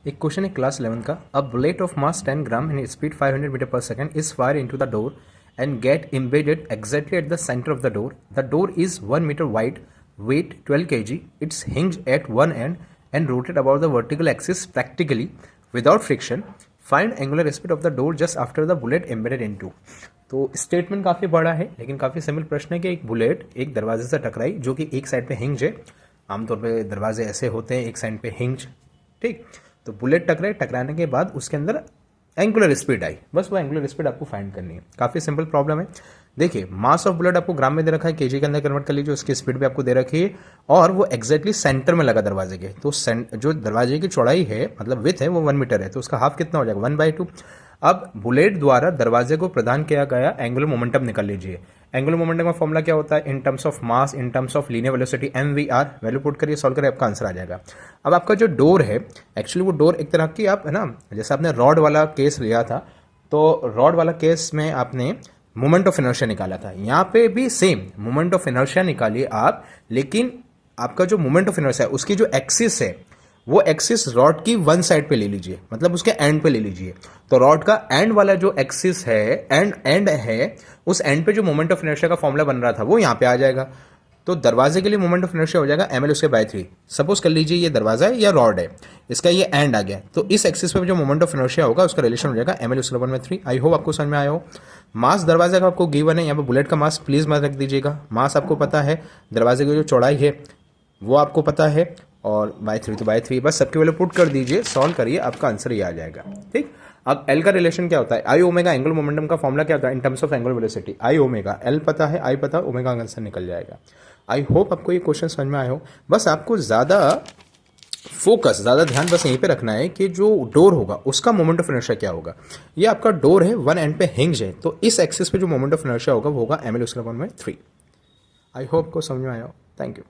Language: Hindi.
एक क्वेश्चन है क्लास 11 का। A bullet of mass 10 gram and speed 500 metre पर second is fire into the door and get embedded exactly at the center of the door. The door is 1 meter wide, weight 12 kg. It's hinged at one end and rotated about the vertical axis practically without friction. Find angular speed of the door just after the bullet embedded into. तो स्टेटमेंट काफ़ी बड़ा है लेकिन काफ़ी सिंपल प्रश्न है कि एक बुलेट एक दरवाजे से टकराई जो कि एक साइड पे हिंज है। आमतौर पे दरवाजे ऐसे होते हैं, एक साइड पे हिंज, ठीक। तो बुलेट टकराई, टकराने के बाद उसके अंदर एंगुलर स्पीड आई, बस वो एंगुलर स्पीड आपको फाइंड करनी है। काफ़ी सिंपल प्रॉब्लम है। देखिए, मास ऑफ बुलेट आपको ग्राम में दे रखा है, केजी के अंदर कन्वर्ट कर लीजिए, उसकी स्पीड भी आपको दे रखी है और वो एग्जैक्टली सेंटर में लगा दरवाजे के। तो जो दरवाजे की चौड़ाई है, मतलब विथ है, वो 1 मीटर है, तो उसका हाफ कितना हो जाएगा 1/2। अब बुलेट द्वारा दरवाजे को प्रदान किया गया एंगुलर मोमेंटम निकाल लीजिए। एंगुलर मोमेंटम का फॉर्मूला क्या होता है? In terms of mass, in terms of linear velocity, MVR। Value put करिए, सॉल्व करिए, आपका आंसर आ जाएगा। अब आपका जो डोर है, एक्चुअली वो डोर एक तरह की, आप है ना, जैसे आपने रॉड वाला केस लिया था, तो रॉड वाला केस में आपने मोमेंट ऑफ इनर्शिया निकाला था। यहाँ पे भी सेम मोमेंट ऑफ इनर्शिया निकालिए आप, लेकिन आपका जो मोमेंट ऑफ इनर्शिया है उसकी जो एक्सिस है वो एक्सिस रॉड की वन साइड पे ले लीजिए, मतलब उसके एंड पे ले लीजिए। तो रॉड का एंड वाला जो एक्सिस है, एंड है, उस एंड पे जो मोमेंट ऑफ इनर्शिया का फॉर्मूला बन रहा था वो यहाँ पे आ जाएगा। तो दरवाजे के लिए मोमेंट ऑफ इनर्शिया हो जाएगा ml/3। सपोज कर लीजिए ये दरवाजा है या रॉड है, इसका ये एंड आ गया, तो इस एक्सिस पे जो मोमेंट ऑफ इनर्शिया होगा उसका रिलेशन हो जाएगा ml/3। आई होप आपको समझ में आया हो। मास दरवाजे का आपको गिवन है, यहाँ पे बुलेट का मास प्लीज मत रख दीजिएगा। मास आपको पता है, दरवाजे की जो चौड़ाई है वो आपको पता है, और by3 तो by3, बस सबकी वैल्यू पुट कर दीजिए, सॉल्व करिए, आपका आंसर ये आ जाएगा, ठीक। अब L का रिलेशन क्या होता है? आई ओमेगा, एंगुलर मोमेंटम का फॉर्मूला क्या होता है? In terms of angular velocity, I omega, L पता है, आई पता है, ओमेगा का आंसर निकल जाएगा। आई होप आपको ये क्वेश्चन समझ में आया हो। बस आपको ज़्यादा फोकस, ज़्यादा ध्यान बस यहीं पे रखना है कि जो डोर होगा उसका मोमेंट ऑफ इनर्शिया क्या होगा। ये आपका डोर है, वन एंड पे हिंज है, तो इस एक्सिस पे जो मोमेंट ऑफ इनर्शिया होगा वो होगा ml/3। आई होप को समझ में आया हो। Thank you.